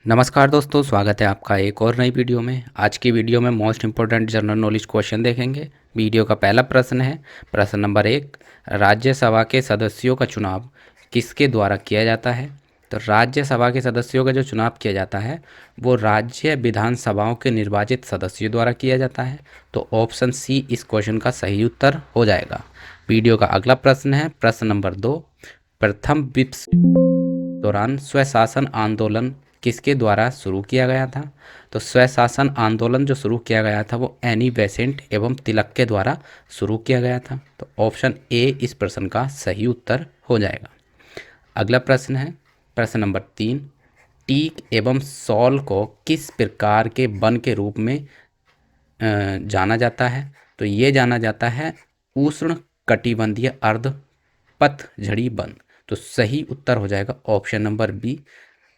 नमस्कार दोस्तों, स्वागत है आपका एक और नई वीडियो में। आज की वीडियो में most important general knowledge question देखेंगे। वीडियो का पहला प्रश्न है, प्रश्न नंबर 1, राज्यसभा के सदस्यों का चुनाव किसके द्वारा किया जाता है? तो राज्यसभा के सदस्यों का जो चुनाव किया जाता है वो राज्य विधानसभाओं के निर्वाचित सदस्यों द्वारा किया जाता है। तो ऑप्शन सी इस क्वेश्चन का सही उत्तर हो जाएगा। वीडियो का अगला प्रश्न है, प्रश्न नंबर 2, प्रथम विश्व दौरान स्वशासन आंदोलन किसके द्वारा शुरू किया गया था? तो स्वशासन आंदोलन जो शुरू किया गया था वो एनी बेसेंट एवं तिलक के द्वारा शुरू किया गया था। तो ऑप्शन ए इस प्रश्न का सही उत्तर हो जाएगा। अगला प्रश्न है, प्रश्न नंबर 3, टीक एवं शॉल को किस प्रकार के वन के रूप में जाना जाता है? तो ये जाना जाता है उष्ण कटिबंधीय अर्ध पतझड़ी वन। तो सही उत्तर हो जाएगा ऑप्शन नंबर बी,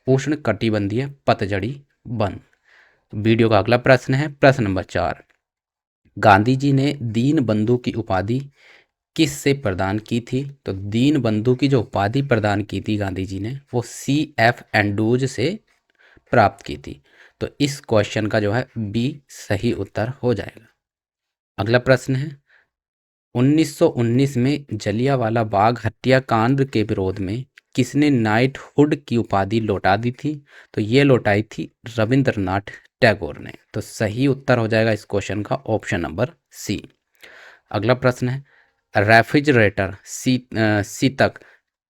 उष्ण कटिबंधीय पतझड़ी वन। वीडियो का अगला प्रश्न है, प्रश्न नंबर 4, गांधी जी ने दीन बंधु की उपाधि किस से प्रदान की थी? तो दीन बंधु की जो उपाधि प्रदान की थी गांधी जी ने वो C.F. एंड्रूज से प्राप्त की थी। तो इस क्वेश्चन का जो है बी सही उत्तर हो जाएगा। अगला प्रश्न है, 1919 में जलियांवाला बाग हत्याकांड के विरोध में किसने नाइटहुड की उपाधि लौटा दी थी? तो ये लौटाई थी रविंद्रनाथ टैगोर ने। तो सही उत्तर हो जाएगा इस क्वेश्चन का ऑप्शन नंबर सी। अगला प्रश्न है, रेफ्रिजरेटर शीतक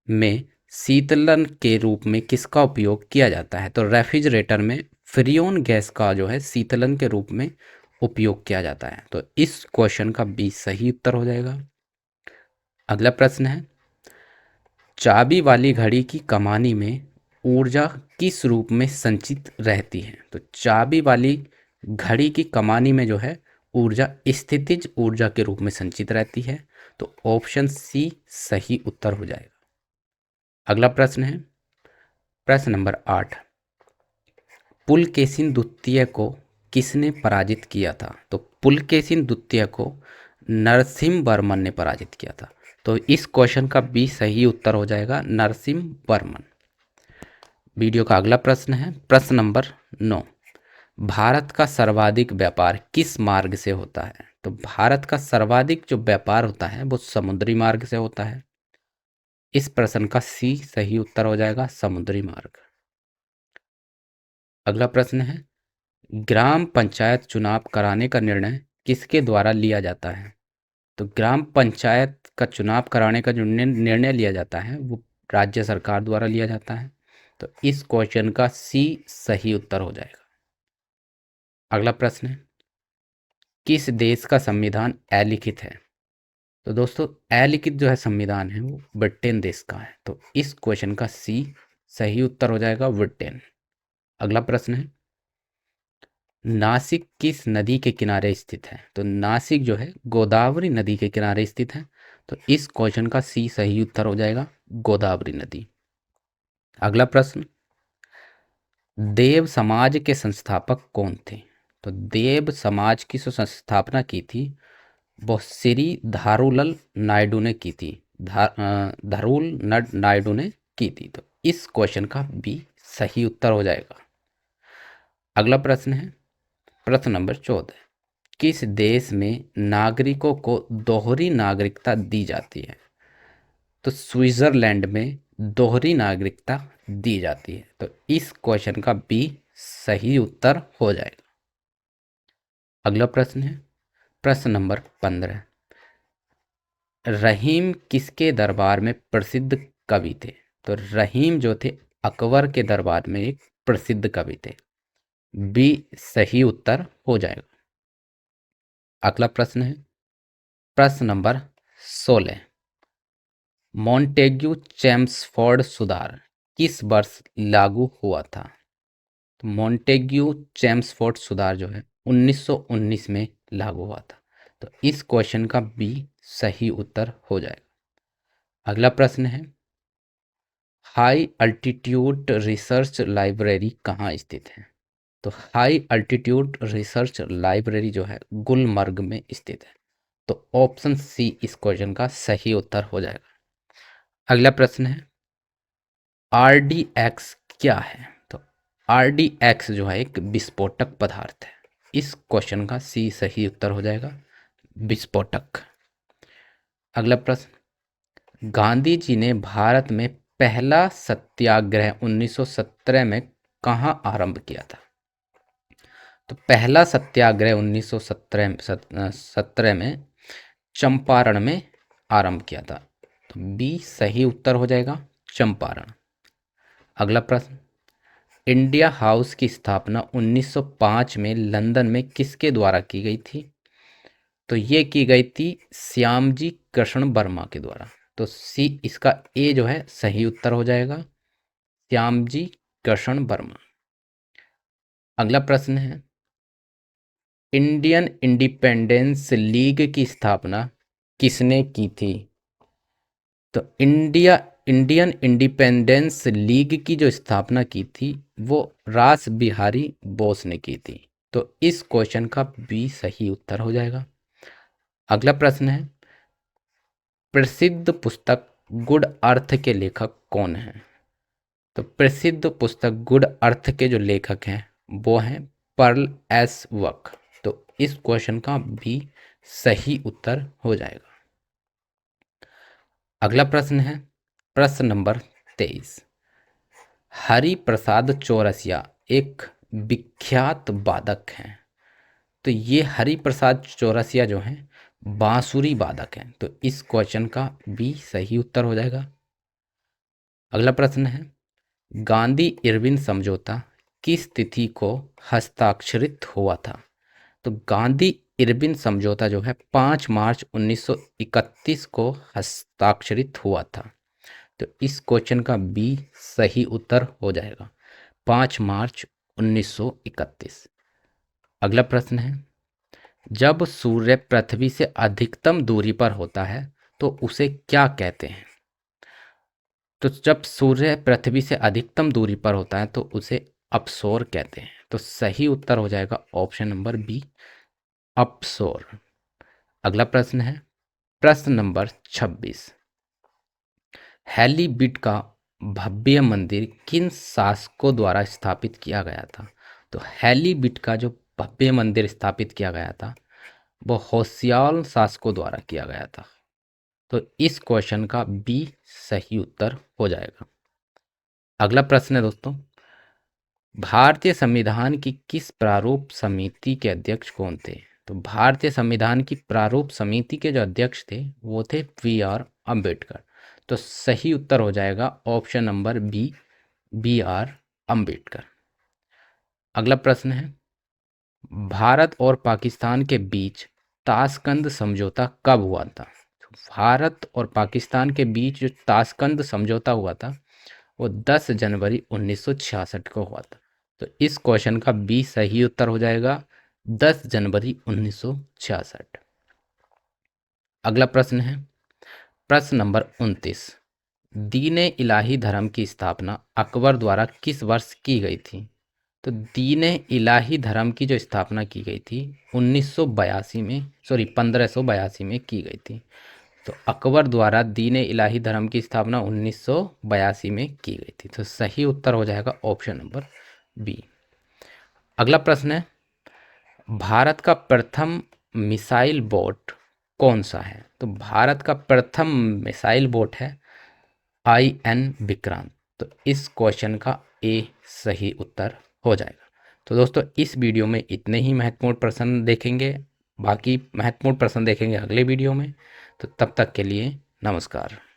में शीतलन के रूप में किसका उपयोग किया जाता है? तो रेफ्रिजरेटर में फ्रियोन गैस का जो है शीतलन के रूप में उपयोग किया जाता है। तो इस क्वेश्चन का बी सही उत्तर हो जाएगा। अगला प्रश्न है, चाबी वाली घड़ी की कमानी में ऊर्जा किस रूप में संचित रहती है? तो चाबी वाली घड़ी की कमानी में जो है ऊर्जा स्थितिज ऊर्जा के रूप में संचित रहती है। तो ऑप्शन सी सही उत्तर हो जाएगा। अगला प्रश्न है, प्रश्न नंबर 8, पुलकेशिन द्वितीय को किसने पराजित किया था? तो पुलकेशिन द्वितीय को नरसिम्हवर्मन ने पराजित किया था। तो इस क्वेश्चन का बी सही उत्तर हो जाएगा, नरसिम्हवर्मन। वीडियो का अगला प्रश्न है, प्रश्न नंबर 9, भारत का सर्वाधिक व्यापार किस मार्ग से होता है? तो भारत का सर्वाधिक जो व्यापार होता है वो समुद्री मार्ग से होता है। इस प्रश्न का सी सही उत्तर हो जाएगा, समुद्री मार्ग। अगला प्रश्न है, ग्राम पंचायत चुनाव कराने का निर्णय किसके द्वारा लिया जाता है? तो ग्राम पंचायत का चुनाव कराने का जो निर्णय लिया जाता है वो राज्य सरकार द्वारा लिया जाता है। तो इस क्वेश्चन का सी सही उत्तर हो जाएगा। अगला प्रश्न है, किस देश का संविधान अलिखित है? तो दोस्तों अलिखित जो है संविधान है वो ब्रिटेन देश का है। तो इस क्वेश्चन का सी सही उत्तर हो जाएगा, ब्रिटेन। अगला प्रश्न है, नासिक किस नदी के किनारे स्थित है? तो नासिक जो है गोदावरी नदी के किनारे स्थित है। तो इस क्वेश्चन का सी सही उत्तर हो जाएगा, गोदावरी नदी। अगला प्रश्न, देव समाज के संस्थापक कौन थे? तो देव समाज की जो संस्थापना की थी वो श्री धारूलाल नायडू ने की थी। धारूल नायडू ने की थी। तो इस क्वेश्चन का बी सही उत्तर हो जाएगा। अगला प्रश्न है, प्रश्न नंबर 14, किस देश में नागरिकों को दोहरी नागरिकता दी जाती है? तो स्विट्जरलैंड में दोहरी नागरिकता दी जाती है। तो इस क्वेश्चन का बी सही उत्तर हो जाएगा। अगला प्रश्न है, प्रश्न नंबर 15, रहीम किसके दरबार में प्रसिद्ध कवि थे? तो रहीम जो थे अकबर के दरबार में एक प्रसिद्ध कवि थे। बी सही उत्तर हो जाएगा। अगला प्रश्न है, प्रश्न नंबर 16, मॉन्टेग्यू चेम्सफोर्ड सुधार किस वर्ष लागू हुआ था? तो मॉन्टेग्यू चेम्सफोर्ड सुधार जो है 1919 में लागू हुआ था। तो इस क्वेश्चन का बी सही उत्तर हो जाएगा। अगला प्रश्न है, हाई अल्टीट्यूड रिसर्च लाइब्रेरी कहाँ स्थित है? तो हाई अल्टीट्यूड रिसर्च लाइब्रेरी जो है गुलमर्ग में स्थित है। तो ऑप्शन सी इस क्वेश्चन का सही उत्तर हो जाएगा। अगला प्रश्न है, RDX क्या है? तो RDX जो है एक विस्फोटक पदार्थ है। इस क्वेश्चन का सी सही उत्तर हो जाएगा, विस्फोटक। अगला प्रश्न, गांधी जी ने भारत में पहला सत्याग्रह 1917 में कहाँ आरंभ किया था? तो पहला सत्याग्रह 1917 में चंपारण में आरंभ किया था। तो बी सही उत्तर हो जाएगा, चंपारण। अगला प्रश्न, इंडिया हाउस की स्थापना 1905 में लंदन में किसके द्वारा की गई थी? तो ये की गई थी श्यामजी कृष्ण वर्मा के द्वारा। तो सी इसका ए जो है सही उत्तर हो जाएगा, श्यामजी कृष्ण वर्मा। अगला प्रश्न है, इंडियन इंडिपेंडेंस लीग की स्थापना किसने की थी? तो इंडियन इंडिपेंडेंस लीग की जो स्थापना की थी वो रास बिहारी बोस ने की थी। तो इस क्वेश्चन का बी सही उत्तर हो जाएगा। अगला प्रश्न है, प्रसिद्ध पुस्तक गुड अर्थ के लेखक कौन हैं? तो प्रसिद्ध पुस्तक गुड अर्थ के जो लेखक हैं वो हैं पर्ल एस वक। तो इस क्वेश्चन का भी सही उत्तर हो जाएगा। अगला प्रश्न है प्रश्न नंबर 23, हरि प्रसाद चौरसिया एक विख्यात वादक हैं। तो ये हरि प्रसाद चौरसिया जो हैं बांसुरी वादक हैं। तो इस क्वेश्चन का भी सही उत्तर हो जाएगा। अगला प्रश्न है, गांधी इरविन समझौता किस तिथि को हस्ताक्षरित हुआ था? तो गांधी इरविन समझौता जो है 5 मार्च 1931 को हस्ताक्षरित हुआ था। तो इस क्वेश्चन का बी सही उत्तर हो जाएगा, 5 मार्च 1931। अगला प्रश्न है, जब सूर्य पृथ्वी से अधिकतम दूरी पर होता है तो उसे क्या कहते हैं? तो जब सूर्य पृथ्वी से अधिकतम दूरी पर होता है तो उसे अपसोर कहते हैं। तो सही उत्तर हो जाएगा ऑप्शन नंबर बी, अपसोर। अगला प्रश्न है प्रश्न नंबर 26, हैलीबिड का भव्य मंदिर किन शासकों द्वारा स्थापित किया गया था? तो हैलीबिड का जो भव्य मंदिर स्थापित किया गया था वो होशियार शासकों द्वारा किया गया था। तो इस क्वेश्चन का बी सही उत्तर हो जाएगा। अगला प्रश्न है दोस्तों, भारतीय संविधान की किस प्रारूप समिति के अध्यक्ष कौन थे? तो भारतीय संविधान की प्रारूप समिति के जो अध्यक्ष थे वो थे VR अम्बेडकर। तो सही उत्तर हो जाएगा option number B, BR Ambedkar. अगला प्रश्न है, भारत और पाकिस्तान के बीच ताशकंद समझौता कब हुआ था? भारत और पाकिस्तान के बीच जो ताशकंद समझौता हुआ था वो 10 जनवरी 1966 को हुआ था। तो इस क्वेश्चन का बी सही उत्तर हो जाएगा, 10 जनवरी 1966। अगला प्रश्न है प्रश्न नंबर 29, दीन इलाही धर्म की स्थापना अकबर द्वारा किस वर्ष की गई थी? तो दीन इलाही धर्म की जो स्थापना की गई थी 1982 में, 1582 में की गई थी। तो अकबर द्वारा दीन इलाही धर्म की स्थापना 1982 में की गई थी। तो सही उत्तर हो जाएगा ऑप्शन नंबर बी। अगला प्रश्न है, भारत का प्रथम मिसाइल बोट कौन सा है? तो भारत का प्रथम मिसाइल बोट है IN विक्रांत। तो इस क्वेश्चन का ए सही उत्तर हो जाएगा। तो दोस्तों इस वीडियो में इतने ही महत्वपूर्ण प्रश्न देखेंगे, बाकी महत्वपूर्ण प्रश्न देखेंगे अगले वीडियो में। तो तब तक के लिए नमस्कार।